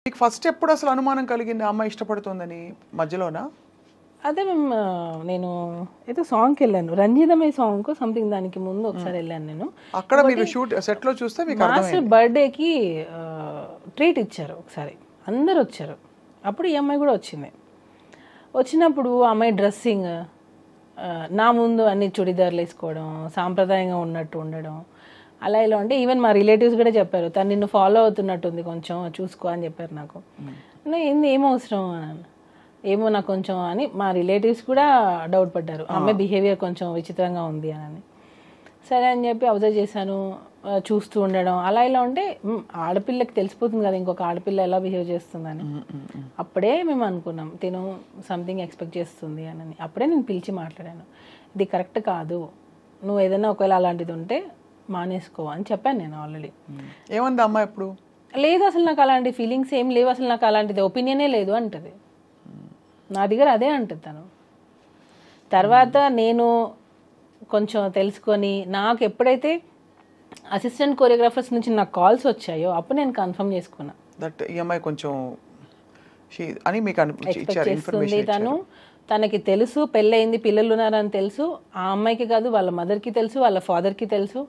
మీకు ఫస్ట్ ఎప్పుడు అసలు అనుమానం కలిగింది ఆ అమ్మాయి ఇష్టపడుతుందని మధ్యలోనా? అదే నేను ఏదో సాంగ్కి వెళ్ళాను, రంజితమే సాంగ్ సంథింగ్, దానికి ముందు ఒకసారి వెళ్ళాను నేను. అక్కడ మీరు షూట్ సెట్ లో చూస్తే మీకు మాస్టర్ బర్త్డేకి ట్రీట్ ఇచ్చారు ఒకసారి, అందరు వచ్చారు. అప్పుడు ఈ అమ్మాయి కూడా వచ్చింది. వచ్చినప్పుడు ఆ అమ్మాయి డ్రెస్సింగ్ నా ముందు అన్ని చుడిదార్లు వేసుకోవడం, సాంప్రదాయంగా ఉన్నట్టు ఉండడం, అలా ఇలా అంటే ఈవెన్ మా రిలేటివ్స్ కూడా చెప్పారు, తను నిన్ను ఫాలో అవుతున్నట్టుంది, కొంచెం చూసుకో అని చెప్పారు నాకు. ఏంది ఏం అవసరం అన్నాను, ఏమో నాకు కొంచెం అని మా రిలేటివ్స్ కూడా డౌట్ పడ్డారు, అమ్మాయి బిహేవియర్ కొంచెం విచిత్రంగా ఉంది అని. సరే అని చెప్పి అబ్జర్వ్ చేశాను, చూస్తూ ఉండడం, అలా ఇలా ఉంటే ఆడపిల్లకి తెలిసిపోతుంది కదా ఇంకొక ఆడపిల్ల ఎలా బిహేవ్ చేస్తుందని. అప్పుడే మేము అనుకున్నాం తిను సంథింగ్ ఎక్స్పెక్ట్ చేస్తుంది అని. అప్పుడే నేను పిలిచి మాట్లాడాను, ఇది కరెక్ట్ కాదు, నువ్వు ఏదైనా ఒకవేళ అలాంటిది ఉంటే మానేసుకో అని చెప్పాను నేను ఆల్రెడీ. ఏమంది అమ్మాయి ఎప్పుడు? లేదు అసలు నాకు అలాంటి ఫీలింగ్స్ ఏం లేవు, అసలు నాకు అలాంటిది ఒపీనియనే లేదు అంటది. నా దగ్గర అదే అంటుంది తను. తర్వాత నేను కొంచెం తెలుసుకొని నాకు ఎప్పుడైతే అసిస్టెంట్ కొరియోగ్రాఫర్స్ నుంచి నాకు కాల్స్ వచ్చాయో అప్పుడు నేను కన్ఫర్మ్ చేసుకున్నా దట్ ఈ అమ్మాయి కొంచెం అని మీకు ఎక్స్పెక్ట్ చేస్తుంది. తనకి తెలుసు పెళ్ళయింది, పిల్లలు ఉన్నారని తెలుసు, ఆ అమ్మాయికి కాదు వాళ్ళ మదర్కి తెలుసు, వాళ్ళ ఫాదర్కి తెలుసు.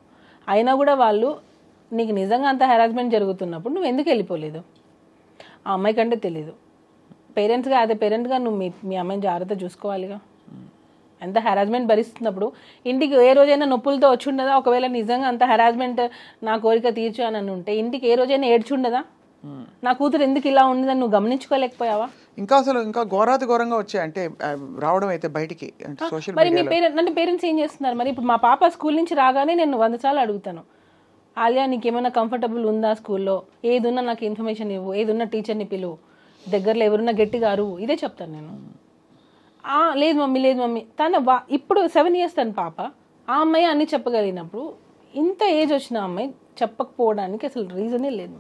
అయినా కూడా వాళ్ళు నీకు నిజంగా అంత హెరాస్మెంట్ జరుగుతున్నప్పుడు నువ్వు ఎందుకు వెళ్ళిపోలేదు? ఆ అమ్మాయి కంటే తెలీదు. పేరెంట్స్గా అదే పేరెంట్గా నువ్వు మీ అమ్మాయిని జాగ్రత్త చూసుకోవాలిగా. ఎంత హెరాస్మెంట్ భరిస్తున్నప్పుడు ఇంటికి ఏ రోజైనా నొప్పులతో వచ్చి ఉండదా? ఒకవేళ నిజంగా అంత హెరాస్మెంట్ నా కోరిక తీర్చు అని ఉంటే ఇంటికి ఏ రోజైనా ఏడ్చి ఉండదా? నా కూతురు ఎందుకు ఇలా ఉండదని నువ్వు గమనించుకోలేకపోయావా? ఇంకా అసలు ఇంకా ఘోరాతి ఘోరంగా వచ్చాయి అంటే రావడం అయితే బయటికి సోషల్ మరి మీ పేరెంట్స్ ఏం చేస్తున్నారు? మరి ఇప్పుడు మా పాప స్కూల్ నుంచి రాగానే నేను 100 సార్లు అడుగుతాను, ఆలియా నీకేమైనా కంఫర్టబుల్ ఉందా స్కూల్లో, ఏదున్నా నాకు ఇన్ఫర్మేషన్ ఇవ్వు, ఏదున్నా టీచర్ని పిలువు, దగ్గరలో ఎవరున్నా గట్టిగా అరువు, ఇదే చెప్తాను నేను. లేదు మమ్మీ లేదు మమ్మీ. ఇప్పుడు 7 years తన పాప, ఆ అమ్మాయి అన్ని చెప్పగలిగినప్పుడు ఇంత ఏజ్ వచ్చిన అమ్మాయి చెప్పకపోవడానికి అసలు రీజనే లేదు.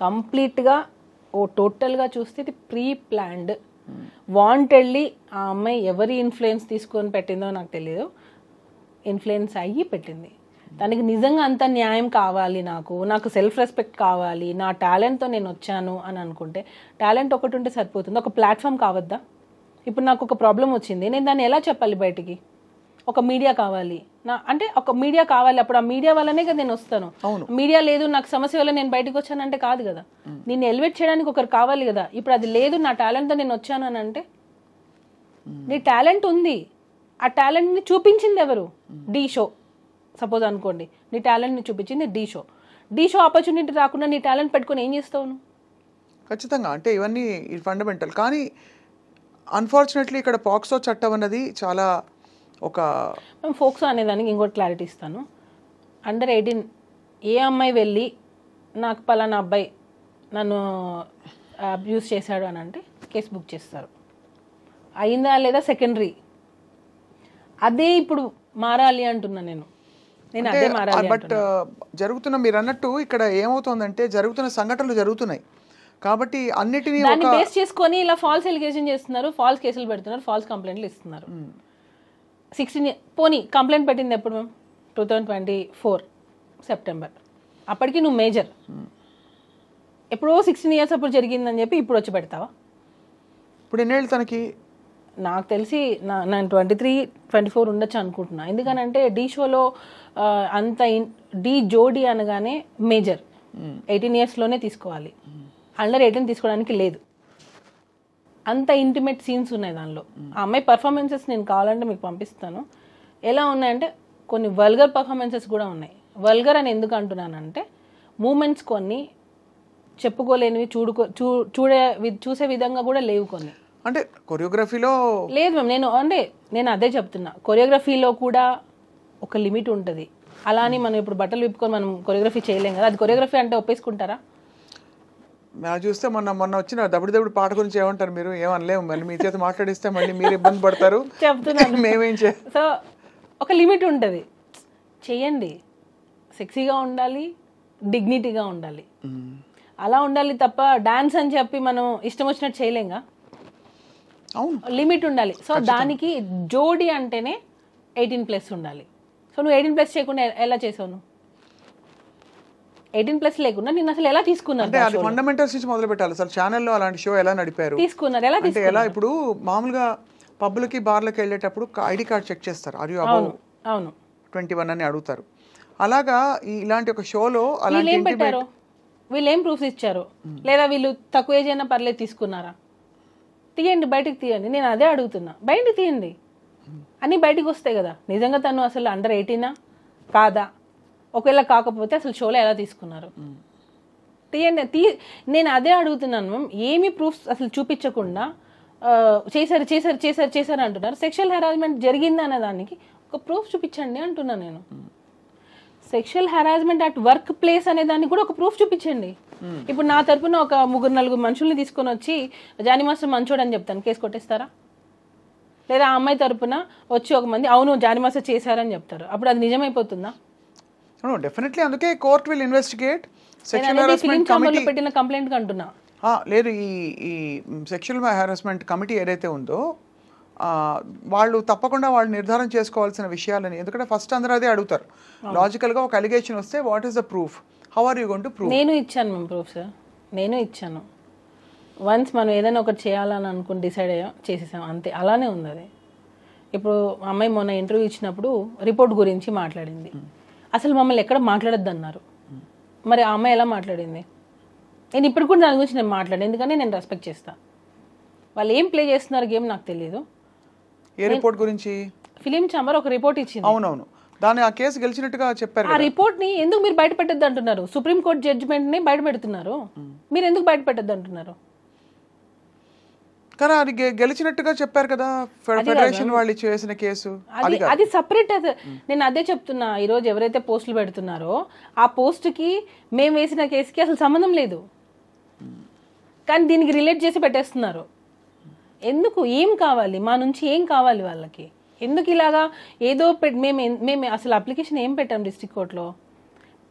కంప్లీట్గా టోటల్గా చూస్తే ఇది ప్రీ ప్లాన్డ్, వాంటెడ్లీ ఆ అమ్మాయి ఎవరి ఇన్ఫ్లుయెన్స్ తీసుకొని పెట్టిందో నాకు తెలియదు, ఇన్ఫ్లుయెన్స్ అయ్యి పెట్టింది. తనకి నిజంగా అంత న్యాయం కావాలి, నాకు సెల్ఫ్ రెస్పెక్ట్ కావాలి, నా టాలెంట్తో నేను వచ్చాను అని అనుకుంటే టాలెంట్ ఒకటి ఉంటే సరిపోతుంది, ఒక ప్లాట్ఫామ్ కావద్దా? ఇప్పుడు నాకు ఒక ప్రాబ్లం వచ్చింది, నేను దాన్ని ఎలా చెప్పాలి బయటికి? ఒక మీడియా కావాలి, అంటే ఒక మీడియా కావాలి, అప్పుడు ఆ మీడియా వల్లనే కదా నేను వస్తాను. మీడియా లేదు, నాకు సమస్య వల్ల నేను బయటకు వచ్చానంటే కాదు కదా, నేను ఎలివేట్ చేయడానికి ఒకరు కావాలి కదా. ఇప్పుడు అది లేదు, నా టాలెంట్తో నేను వచ్చాను అని అంటే, నీ టాలెంట్ ఉంది, ఆ టాలెంట్ని చూపించింది ఎవరు? డి షో సపోజ్ అనుకోండి, నీ టాలెంట్ని చూపించింది డి షో ఆపర్చునిటీ రాకుండా నీ టాలెంట్ పెట్టుకొని ఏం చేస్తావు నువ్వు? ఖచ్చితంగా అంటే ఇవన్నీ ఫండమెంటల్. కానీ అన్ఫార్చునేట్లీ ఇక్కడ పాక్సో చట్టం అన్నది చాలా మేము ఫోక్సో అనేదానికి ఇంకోటి క్లారిటీ ఇస్తాను. అండర్ 18 ఏ అమ్మాయి వెళ్ళి నాకు పలానా అబ్బాయి నన్ను అబ్యూస్ చేశాడు అని అంటే కేసు బుక్ చేస్తారు. అయిందా లేదా సెకండరీ, అదే ఇప్పుడు మారాలి అంటున్నా నేను అదే మారాలి. బట్ జరుగుతున్న మీరు అన్నట్టు ఇక్కడ ఏమవుతుందంటే జరుగుతున్న సంఘటనలు జరుగుతున్నాయి కాబట్టి అన్నిటినీ దాన్ని బేస్ చేసుకొని ఇలా ఫాల్స్ ఎలిగేషన్ చేస్తున్నారు, ఫాల్స్ కేసులు పెడుతున్నారు, ఫాల్స్ కంప్లైంట్లు ఇస్తున్నారు. 16 పోనీ కంప్లైంట్ పెట్టింది ఎప్పుడు మేము 2024 సెప్టెంబర్, అప్పటికి నువ్వు మేజర్, ఎప్పుడో 16 years అప్పుడు జరిగిందని చెప్పి ఇప్పుడు వచ్చి పెడతావా? ఇప్పుడు ఎన్నేళ్ళు తనకి? నాకు తెలిసి నేను 23-24 ఉండొచ్చు అనుకుంటున్నా. ఎందుకనంటే డి షోలో అంత డి జోడి అనగానే మేజర్ 18 yearsలోనే తీసుకోవాలి, అండర్ 18 తీసుకోవడానికి లేదు. అంత ఇంటిమేట్ సీన్స్ ఉన్నాయి దానిలో. ఆ అమ్మాయి పర్ఫార్మెన్సెస్ నేను కావాలంటే మీకు పంపిస్తాను. ఎలా ఉన్నాయంటే కొన్ని వల్గర్ పర్ఫార్మెన్సెస్ కూడా ఉన్నాయి. వల్గర్ అని ఎందుకు అంటున్నానంటే మూమెంట్స్ కొన్ని చెప్పుకోలేనివి, చూసే విధంగా కూడా లేవు కొన్ని. అంటే కొరియోగ్రఫీలో లేదు మ్యామ్, నేను అదే చెప్తున్నా, కొరియోగ్రఫీలో కూడా ఒక లిమిట్ ఉంటుంది. అలా అని మనం ఇప్పుడు బట్టలు విప్పుకొని మనం కొరియోగ్రఫీ చేయలేం కదా, అది కొరియోగ్రఫీ అంటే ఒప్పేసుకుంటారా? నాకు చూస్తే మొన్న వచ్చిన దబుడు పాట గురించి ఏమంటారు మీరు? ఏమనలేము, మళ్ళీ మీ చేత మాట్లాడిస్తే మళ్ళీ మీరు ఇబ్బంది పడతారు చెప్తున్నాను. మేమేం సో ఒక లిమిట్ ఉంటుంది, చెయ్యండి, సెక్సీగా ఉండాలి, డిగ్నిటీగా ఉండాలి, అలా ఉండాలి తప్ప డాన్స్ అని చెప్పి మనం ఇష్టం వచ్చినట్టు చేయలేంగా. లిమిట్ ఉండాలి. సో దానికి జోడి అంటేనే 18+ ఉండాలి. సో నువ్వు 18+ చేయకుండా ఎలా చేసావు? నువ్వు 18+ లేకుండా నేను అసలు ఎలా తీసుకున్నారు అంటే అది ఫండమెంటల్స్ నుంచి మొదలు పెట్టాలి. అసలు ఛానల్లో అలాంటి షో ఎలా నడిపారు, తీసుకున్నారు ఎలా అంటే ఎలా? ఇప్పుడు మామూలుగా పబ్లకి బార్లకి వెళ్ళేటప్పుడు ఐడి కార్డ్ చెక్ చేస్తారు, ఆర్ యు అబౌవ్ అవును 21 అని అడుగుతారు. అలాగా ఇలాంటి ఒక షోలో అలాంటి ఏం పెట్టారు, వీళ్ళు ఏం ప్రూఫ్స్ ఇచ్చారు, లేదా వీళ్ళు తక్కువ ఏజ్ అయినా పర్లేదు తీసుకున్నారా? తీయండి, బయటకు తీయండి. నేను అదే అడుగుతున్నా, బయటకు తీయండి, అన్నీ బయటకు వస్తాయి కదా. నిజంగా తను అసలు అండర్ 18 కాదా, ఒకవేళ కాకపోతే అసలు షోలో ఎలా తీసుకున్నారు తీయండి. నేను అదే అడుగుతున్నాను మ్యామ్. ఏమి ప్రూఫ్స్ అసలు చూపించకుండా చేశారు చేశారు చేశారు చేశారు అంటున్నారు. సెక్షువల్ హెరాస్మెంట్ జరిగింది అనే దానికి ఒక ప్రూఫ్ చూపించండి అంటున్నాను నేను. Sexual harassment at work place అనే దానికి కూడా ఒక ప్రూఫ్ చూపించండి. ఇప్పుడు నా తరపున ఒక 3-4 మనుషుల్ని తీసుకొని వచ్చి జానీ మాస్టర్ మంచోడు అని చెప్తాను, కేసు కొట్టేస్తారా? లేదా ఆ అమ్మాయి తరపున వచ్చి ఒక మంది అవును జానీ మాస్టర్ చేశారని చెప్తారు, అప్పుడు అది నిజమైపోతుందా? డెఫినెట్లీ. అందుకే court will investigate. Sexual harassment committee పెట్టిన కంప్లైంట్ అంటున్నా. లేదు, ఈ సెక్షువల్ హెరాస్మెంట్ కమిటీ ఏదైతే ఉందో వాళ్ళు తప్పకుండా వాళ్ళు నిర్ధారణ చేసుకోవాల్సిన విషయాలని, ఎందుకంటే ఫస్ట్ అందరూ అదే అడుగుతారు లాజికల్గా. ఒక అలిగేషన్ వస్తే what is the proof, how are you going to prove? నేను ఇచ్చాను మ్యామ్ ప్రూఫ్ సార్, నేను ఇచ్చాను. వన్స్ మనం ఏదైనా ఒకటి చేయాలని అనుకుని డిసైడ్ అయ్యాం, చేసేసాం, అంతే. అలానే ఉంది అది. ఇప్పుడు అమ్మాయి మొన్న ఇంటర్వ్యూ ఇచ్చినప్పుడు రిపోర్ట్ గురించి మాట్లాడింది. అసలు మమ్మల్ని ఎక్కడ మాట్లాడొద్దు అన్నారు. మరి ఆ అమ్మాయి ఎలా మాట్లాడింది? నేను ఇప్పుడు కూడా దాని గురించి నేను మాట్లాడాను, ఎందుకంటే నేను రెస్పెక్ట్ చేస్తాను. వాళ్ళు ఏం ప్లే చేస్తున్నారు గేమ్ నాకు తెలియదు. ఏ రిపోర్ట్ గురించి? ఫిలిం ఛాంబర్ ఒక రిపోర్ట్ ఇచ్చింది. అవునవును, దాని ఆ కేసు గెలిచినట్టుగా చెప్పారు. ఆ రిపోర్ట్ ని ఎందుకు మీరు బయట పెట్టద్దు అంటున్నారు? సుప్రీంకోర్టు జడ్జిమెంట్ ని బయట పెడుతున్నారు, మీరు ఎందుకు బయట పెట్టద్దు అంటున్నారు? కానీ అది గెలిచినట్టుగా చెప్పారు కదా ఫెడరేషన్ వాళ్ళు చేసిన కేసు. అది సపరేట్. నేను అదే చెప్తున్నా, ఈరోజు ఎవరైతే పోస్టులు పెడుతున్నారో ఆ పోస్ట్కి మేము వేసిన కేసుకి అసలు సంబంధం లేదు, కానీ దీనికి రిలేట్ చేసి పెట్టేస్తున్నారు. ఎందుకు? ఏం కావాలి మా నుంచి? ఏం కావాలి వాళ్ళకి? ఎందుకు ఇలాగా ఏదో మేము అసలు అప్లికేషన్ ఏం పెట్టాం డిస్ట్రిక్ట్ కోర్టులో?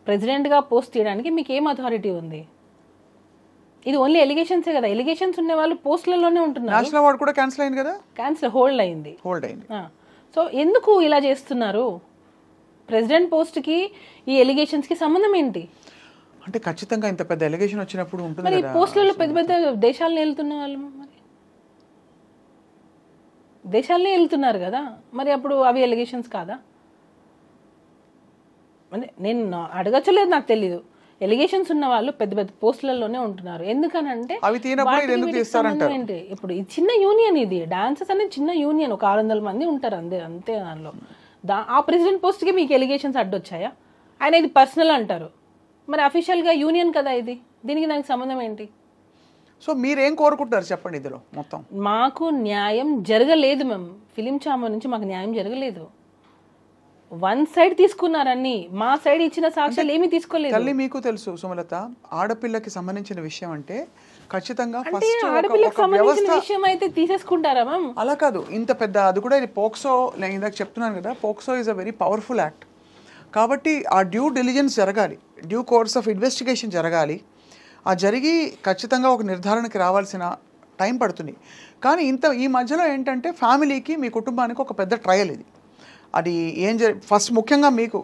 ప్రెసిడెంట్గా పోస్ట్ తీయడానికి మీకు ఏం అథారిటీ ఉంది? ఇది ఓన్లీ ఎలిగేషన్సే కదా. ఎలిగేషన్స్ ఉన్న వాళ్ళు పోస్టులలోనే ఉంటున్నారు. నేషనల్ అవార్డు కూడా క్యాన్సిల్ అయింది కదా. క్యాన్సిల్, హోల్డ్ అయింది. సో ఎందుకు ఇలా చేస్తున్నారు? ప్రెసిడెంట్ పోస్ట్కి ఈ ఎలిగేషన్స్కి సంబంధం ఏంటి? అంటే ఖచ్చితంగా ఇంత పెద్ద ఎలిగేషన్ వచ్చినప్పుడు ఉంటుంది మరి కదా. పోస్టులలో పెద్ద పెద్ద దేశాలను వెళ్తున్న వాళ్ళు మరి దేశాలనే వెళ్తున్నారు కదా, మరి అప్పుడు అవి ఎలిగేషన్స్ కాదా? అంటే నేను అడగచ్చలేదు, నాకు తెలీదు. ఎలిగేషన్స్ ఉన్న వాళ్ళు పెద్ద పెద్ద పోస్టులలోనే ఉంటున్నారు. ఎందుకనంటే ఏంటి, ఇప్పుడు ఈ చిన్న యూనియన్, ఇది డాన్సెస్ అనేది చిన్న యూనియన్, ఒక 600 మంది ఉంటారు అంతే. దానిలో ఆ ప్రెసిడెంట్ పోస్ట్కి మీకు ఎలిగేషన్స్ అడ్డొచ్చాయా? ఆయన ఇది పర్సనల్ అంటారు, మరి అఫీషియల్గా యూనియన్ కదా ఇది, దీనికి దానికి సంబంధం ఏంటి? సో మీరేం కోరుకుంటున్నారు చెప్పండి ఇందులో మొత్తం? మాకు న్యాయం జరగలేదు మ్యామ్. ఫిలిం ఛాంబర్ నుంచి మాకు న్యాయం జరగలేదు. వన్ సైడ్ తీసుకున్నారని, మా సైడ్ ఇచ్చిన సాక్ష్యాలు ఏమీ తీసుకోలేదు. తల్లి మీకు తెలుసు సుమలత, ఆడపిల్లకి సంబంధించిన విషయం అంటే ఖచ్చితంగా ఆడపిల్లకి సంబంధించిన విషయం అయితే తీసేసుకుంటారా మ్యామ్? అలా కాదు, ఇంత పెద్ద అది కూడా ఇది పోక్సో, నేను ఇందాక చెప్తున్నాను కదా, POCSO is a very powerful act. కాబట్టి ఆ డ్యూ డిలిజెన్స్ జరగాలి, డ్యూ కోర్స్ ఆఫ్ ఇన్వెస్టిగేషన్ జరగాలి. ఆ జరిగి ఖచ్చితంగా ఒక నిర్ధారణకి రావాల్సిన టైం పడుతుంది. కానీ ఈ మధ్యలో ఏంటంటే ఫ్యామిలీకి, మీ కుటుంబానికి ఒక పెద్ద ట్రయల్ ఇది. అది ఫస్ట్ ముఖ్యంగా మీకు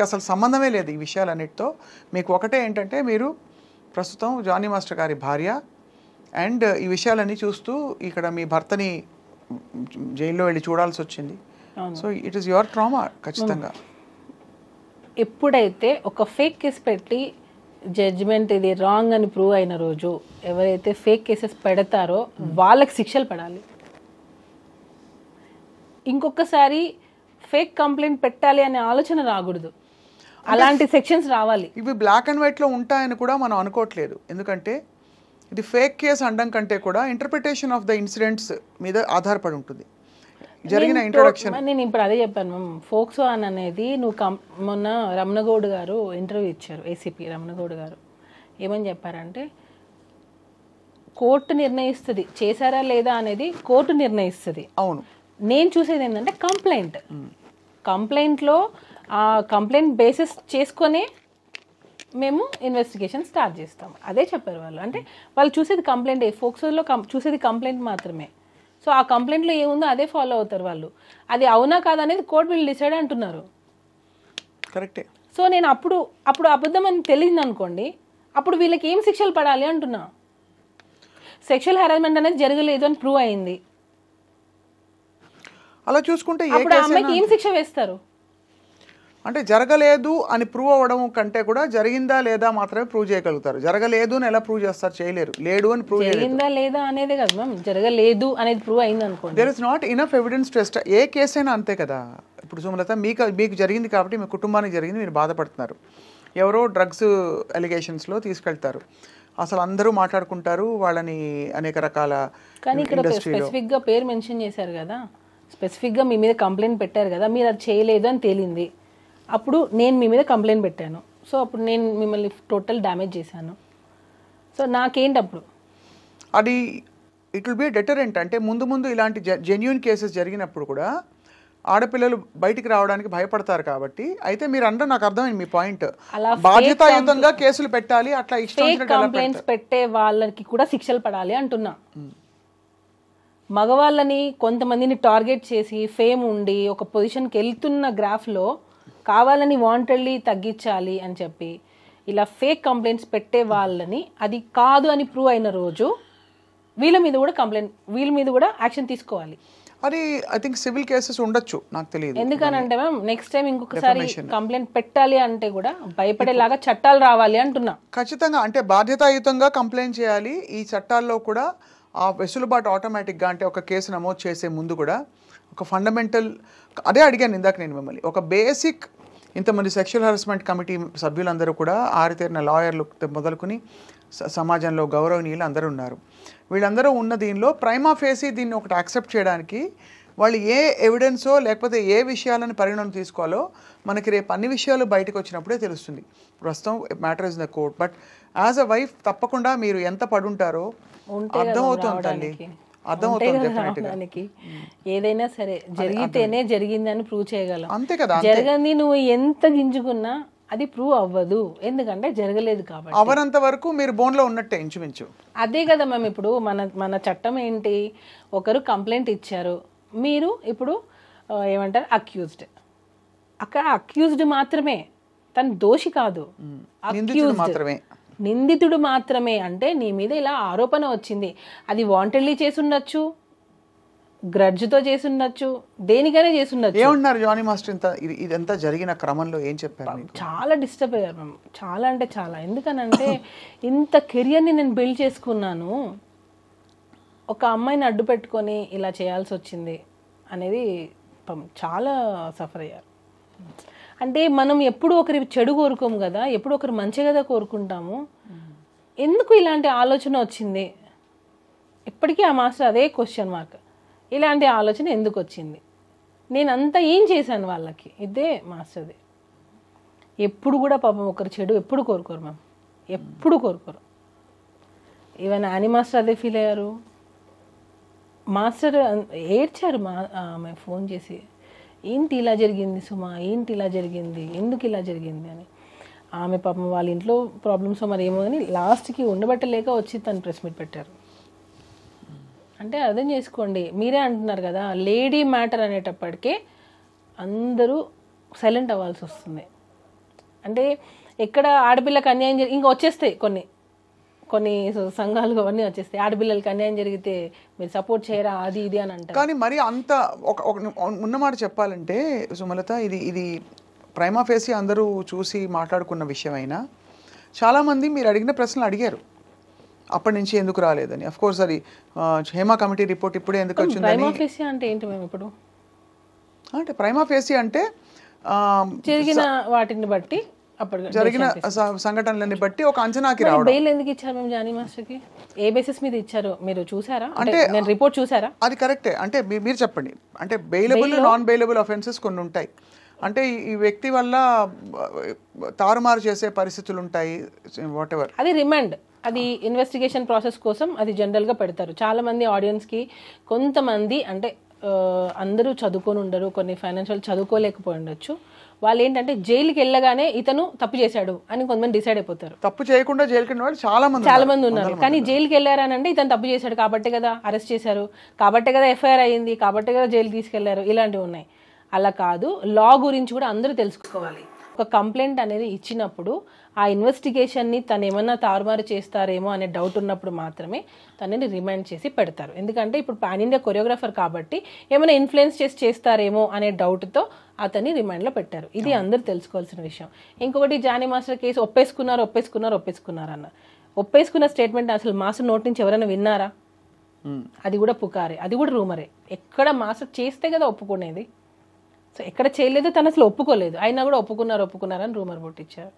అసలు సంబంధమే లేదు ఈ విషయాలన్నిటితో. మీకు ఒకటే ఏంటంటే, మీరు ప్రస్తుతం జానీ మాస్టర్ గారి భార్య అండ్ ఈ విషయాలన్నీ చూస్తూ ఇక్కడ మీ భర్తని జైల్లో వెళ్ళి చూడాల్సి వచ్చింది. So it is your trauma. ఖచ్చితంగా ఎప్పుడైతే ఒక ఫేక్ కేసు పెట్టి జడ్జిమెంట్ ఇది రాంగ్ అని ప్రూవ్ అయిన రోజు ఎవరైతే ఫేక్ కేసెస్ పెడతారో వాళ్ళకి శిక్షలు పడాలి. ఇంకొకసారి ఫేక్ కంప్లైంట్ పెట్టాలి అనే ఆలోచన రాకూడదు, అలాంటి సెక్షన్స్ రావాలి. ఇవి బ్లాక్ అండ్ వైట్లో ఉంటాయని కూడా మనం అనుకోవట్లేదు, ఎందుకంటే ఇది ఫేక్ కేసు అనడం కంటే కూడా ఇంటర్ప్రిటేషన్ ఆఫ్ ద ఇన్సిడెంట్స్ మీద ఆధారపడి ఉంటుంది జరిగిన ఇంట్రొడక్షన్. నేను ఇప్పుడు అదే చెప్పాను మ్యామ్. ఫోక్సో అనేది నువ్వు మొన్న రమణగౌడ్ గారు ఇంటర్వ్యూ ఇచ్చారు, ఏసీపీ రమణగౌడ్ గారు. ఏమని చెప్పారంటే, కోర్టు నిర్ణయిస్తుంది చేశారా లేదా అనేది, కోర్టు నిర్ణయిస్తుంది. అవును, నేను చూసేది ఏంటంటే కంప్లైంట్లో ఆ కంప్లైంట్ బేసిస్ చేసుకొనే మేము ఇన్వెస్టిగేషన్ స్టార్ట్ చేస్తాం. అదే చెప్పారు వాళ్ళు. అంటే వాళ్ళు చూసేది కంప్లైంట్, ఫోక్సోలో చూసేది కంప్లైంట్ మాత్రమే. సో ఆ కంప్లైంట్లో ఏముందో అదే ఫాలో అవుతారు వాళ్ళు. అది అవునా కాదా అనేది కోర్టు వీళ్ళు డిసైడ్ అంటున్నారు. కరెక్టే. సో నేను అప్పుడు అబద్ధం అని తెలియదు అనుకోండి, అప్పుడు వీళ్ళకి ఏం శిక్షలు పడాలి అంటున్నా. సెక్షువల్ హెరాస్మెంట్ అనేది జరగలేదు అని ప్రూవ్ అయింది, అలా చూసుకుంటే అప్పుడు ఆ అమ్మాయికి ఏం శిక్ష వేస్తారు? అంటే జరగలేదు అని ప్రూవ్ అవ్వడం కంటే కూడా జరిగిందా లేదా మాత్రమే ప్రూవ్ చేయగలుగుతారు. జరగలేదు అని ఎలా ప్రూవ్ చేస్తారు? చేయలేరు. లేడు అని ప్రూవ్ జరిగిందా లేదా అనేదే కదా మ్యామ్, జరగలేదు అనేది ప్రూవ్ అయింది అనుకోండి. There is not enough evidence test. ఏ కేసు అయినా అంతే కదా. ఇప్పుడు సుమలత మీకు జరిగింది కాబట్టి మీ కుటుంబానికి జరిగింది, మీరు బాధపడుతున్నారు. ఎవరో డ్రగ్స్ అలిగేషన్స్లో తీసుకెళ్తారు, అసలు అందరూ మాట్లాడుకుంటారు వాళ్ళని అనేక రకాల. కానీ ఇక్కడ స్పెసిఫిక్గా పేరు మెన్షన్ చేశారు కదా, స్పెసిఫిక్గా మీ మీద కంప్లైంట్ పెట్టారు కదా, మీరు అది చేయలేదు అని తేలింది, అప్పుడు నేను మీ మీద కంప్లైంట్ పెట్టాను, సో అప్పుడు నేను మిమ్మల్ని టోటల్ డ్యామేజ్ చేశాను, సో నాకేంటి అప్పుడు? అది ఇట్ విల్ బి డెటరెంట్. అంటే ముందు ఇలాంటి జెన్యూన్ కేసెస్ జరిగినప్పుడు కూడా ఆడపిల్లలు బయటికి రావడానికి భయపడతారు కాబట్టి. అయితే మీరు అంటే నాకు అర్థమైంది మీ పాయింట్, బాధ్యతాయుతంగా కేసులు పెట్టాలి, అట్లా కంప్లైంట్స్ పెట్టే వాళ్ళకి కూడా శిక్షలు పడాలి అంటున్నా. మగవాళ్ళని కొంతమందిని టార్గెట్ చేసి ఫేమ్ ఉండి ఒక పొజిషన్కి వెళ్తున్న గ్రాఫ్లో కావాలని వాంటెడ్లీ తగ్గించాలి అని చెప్పి ఇలా ఫేక్ కంప్లైంట్స్ పెట్టే వాళ్ళని అది కాదు అని ప్రూవ్ అయిన రోజు వీళ్ళ మీద కూడా యాక్షన్ తీసుకోవాలి. అది ఐ థింక్ సివిల్ కేసెస్ ఉండొచ్చు, నాకు తెలియదు. ఎందుకనంటే మ్యామ్ నెక్స్ట్ టైం ఇంకొకసారి కంప్లైంట్ పెట్టాలి అంటే కూడా భయపడేలాగా చట్టాలు రావాలి అంటున్నా. ఖచ్చితంగా, అంటే బాధ్యతాయుతంగా కంప్లైంట్ చేయాలి. ఈ చట్టాల్లో కూడా ఆ వెసులుబాటు ఆటోమేటిక్గా, అంటే ఒక కేసు నమోదు చేసే ముందు కూడా ఒక ఫండమెంటల్, అదే అడిగాను ఇందాక నేను మిమ్మల్ని, ఒక బేసిక్ ఇంతమంది సెక్షువల్ హెరాస్మెంట్ కమిటీ సభ్యులందరూ కూడా ఆరితేరిన లాయర్లు మొదలుకొని సమాజంలో గౌరవనీయులు అందరూ ఉన్నారు. వీళ్ళందరూ ఉన్న దీనిలో ప్రైమా ఫేసి దీన్ని ఒకటి యాక్సెప్ట్ చేయడానికి వాళ్ళు ఏ ఎవిడెన్సో లేకపోతే ఏ విషయాలను పరిగణన తీసుకోవాలో మనకి రేపు అన్ని విషయాలు బయటకు వచ్చినప్పుడే తెలుస్తుంది. ప్రస్తుతం matter is the court. But as a wife తప్పకుండా మీరు ఎంత పడుంటారో అర్థమవుతుంది తల్లి, అర్థమవుతుంది. ఏదైనా సరే జరిగితేనే జరిగిందని ప్రూవ్ చేయగలం, అంతే కదా. జరగని నువ్వు ఎంత గింజుకున్నా అది ప్రూవ్ అవ్వదు, ఎందుకంటే జరగలేదు కాబట్టి. అవనంత వరకు మీరు బోన్లో ఉన్నట్టే ఇంచుమించు. అదే కదా మ్యామ్, ఇప్పుడు మన చట్టం ఏంటి, ఒకరు కంప్లైంట్ ఇచ్చారు, మీరు ఇప్పుడు ఏమంటారు అక్యూజ్డ్, అక్కడ అక్యూజ్డ్ మాత్రమే, తను దోషి కాదు, నిందితుడు మాత్రమే. అంటే నీ మీద ఇలా ఆరోపణ వచ్చింది, అది వాంటెడ్లీ చేసుండొచ్చు, గ్రడ్జ్తో చేసుండొచ్చు, దేనికైనా చేసుండొచ్చు. ఏమన్నారు జానీ మాస్టర్ ఇదంతా జరిగిన క్రమంలో ఏం చెప్పారు? చాలా డిస్టర్బ్ అయ్యారు మ్యామ్, చాలా అంటే చాలా. ఎందుకనంటే ఇంత కెరియర్ని నేను బిల్డ్ చేసుకున్నాను, ఒక అమ్మాయిని అడ్డు పెట్టుకొని ఇలా చేయాల్సి వచ్చింది అనేది చాలా సఫర్ అయ్యారు. అంటే మనం ఎప్పుడు ఒకరి చెడు కోరుకోము కదా, ఎప్పుడు ఒకరు మంచి కదా కోరుకుంటాము. ఎందుకు ఇలాంటి ఆలోచన వచ్చింది? ఇప్పటికీ ఆ మాస్టర్ అదే క్వశ్చన్ మార్క్, ఇలాంటి ఆలోచన ఎందుకు వచ్చింది, నేను అంతా ఏం చేశాను వాళ్ళకి, ఇదే మాస్టర్ది. ఎప్పుడు కూడా పాపం ఒకరి చెడు ఎప్పుడు కోరుకోరు మ్యామ్, ఎప్పుడు కోరుకోరు. ఈవెన్ యానీ మాస్టర్ అదే ఫీల్ అయ్యారు. మాస్టర్ ఏడ్చారు ఆమె ఫోన్ చేసి, ఏంటి ఇలా జరిగింది సుమా, ఏంటి ఇలా జరిగింది, ఎందుకు ఇలా జరిగింది అని. ఆమె పాపం వాళ్ళ ఇంట్లో ప్రాబ్లమ్స్ మరి ఏమో అని లాస్ట్కి ఉండబట్టలేక వచ్చి తను ప్రెస్ మీట్ పెట్టారు. అంటే అర్థం చేసుకోండి, మీరే అంటున్నారు కదా లేడీ మ్యాటర్ అనేటప్పటికే అందరూ సైలెంట్ అవ్వాల్సి వస్తుంది. అంటే ఎక్కడ ఆడపిల్లకి అన్యాయం ఇంకా వచ్చేస్తాయి కొన్ని సంఘాలు అవన్నీ వచ్చేస్తాయి, ఆడపిల్లలకి అన్యాయం జరిగితే మీరు సపోర్ట్ చేయరా అది ఇది అని అంటారు. కానీ మరి అంత ఉన్నమాట చెప్పాలంటే సుమలత, ఇది ప్రైమా ఫేసి అందరూ చూసి మాట్లాడుకున్న విషయం అయినా చాలామంది మీరు అడిగిన ప్రశ్నలు అడిగారు అప్పటి నుంచి ఎందుకు రాలేదని. అఫ్ కోర్స్ అది హేమా కమిటీ రిపోర్ట్ ఇప్పుడే ఎందుకు వచ్చింది. ప్రైమా ఫేసి అంటే ఏంటి మేము ఇప్పుడు? అంటే ప్రైమా ఫేసి అంటే జరిగిన వాటిని బట్టి, జరిగిన సంఘటనలని బట్టి ఒక అంచనాకి రావడం. బెయిల్ ఎందుకు ఇచ్చారు మేము జానీ మాస్టర్కి? ఏ బేసిస్ మీద ఇచ్చారు మీరు చూసారా? అంటే నేను రిపోర్ట్ చూసారా? అది కరెక్టే. అంటే మీరు చెప్పండి, అంటే బెయిలబుల్ నాన్ బెయిలబుల్ అఫెన్సెస్ కొన్ని ఉంటాయి. అంటే ఈ వ్యక్తి వల్ల తారుమారు చేసే పరిస్థితులు ఉంటాయి, వాట్ ఎవర్. అది రిమాండ్, అది ఇన్వెస్టిగేషన్ ప్రాసెస్ కోసం అది జనరల్గా పెడతారు. చాలామంది ఆడియన్స్కి కొంతమంది అంటే అందరూ చదువుకొని ఉండరు, కొన్ని ఫైనాన్షియల్ చదువుకోలేకపోయి ఉండొచ్చు, వాళ్ళు ఏంటంటే జైలుకి వెళ్ళగానే ఇతను తప్పు చేశాడు అని కొంతమంది డిసైడ్ అయిపోతారు. తప్పు చేయకుండా జైలుకి వెళ్ళిన వాళ్ళు చాలా మంది ఉన్నారు. కానీ జైలుకి వెళ్ళారని అంటే ఇతను తప్పు చేశాడు కాబట్టే కదా అరెస్ట్ చేశారు, కాబట్టే కదా ఎఫ్ఐఆర్ అయ్యింది, కాబట్టే కదా జైలు తీసుకెళ్లారు, ఇలాంటివి ఉన్నాయి. అలా కాదు, లా గురించి కూడా అందరూ తెలుసుకోవాలి. ఒక కంప్లైంట్ అనేది ఇచ్చినప్పుడు ఆ ఇన్వెస్టిగేషన్ని తను ఏమన్నా తారుమారు చేస్తారేమో అనే డౌట్ ఉన్నప్పుడు మాత్రమే తనని రిమైండ్ చేసి పెడతారు. ఎందుకంటే ఇప్పుడు పాన్ ఇండియా కొరియోగ్రాఫర్ కాబట్టి ఏమైనా ఇన్ఫ్లుయెన్స్ చేసి చేస్తారేమో అనే డౌట్తో అతన్ని రిమైండ్లో పెట్టారు. ఇది అందరూ తెలుసుకోవాల్సిన విషయం. ఇంకొకటి జానీ మాస్టర్ కేసు ఒప్పేసుకున్నారు అన్న. ఒప్పేసుకున్న స్టేట్మెంట్ అసలు మాస్టర్ నోటి నుంచి ఎవరైనా విన్నారా? అది కూడా పుకారే, అది కూడా రూమరే. ఎక్కడ మాస్టర్ చేస్తే కదా ఒప్పుకునేది. సో ఎక్కడ చేయలేదు, తను అసలు ఒప్పుకోలేదు, అయినా కూడా ఒప్పుకున్నారు అని రూమర్ పుట్టించారు.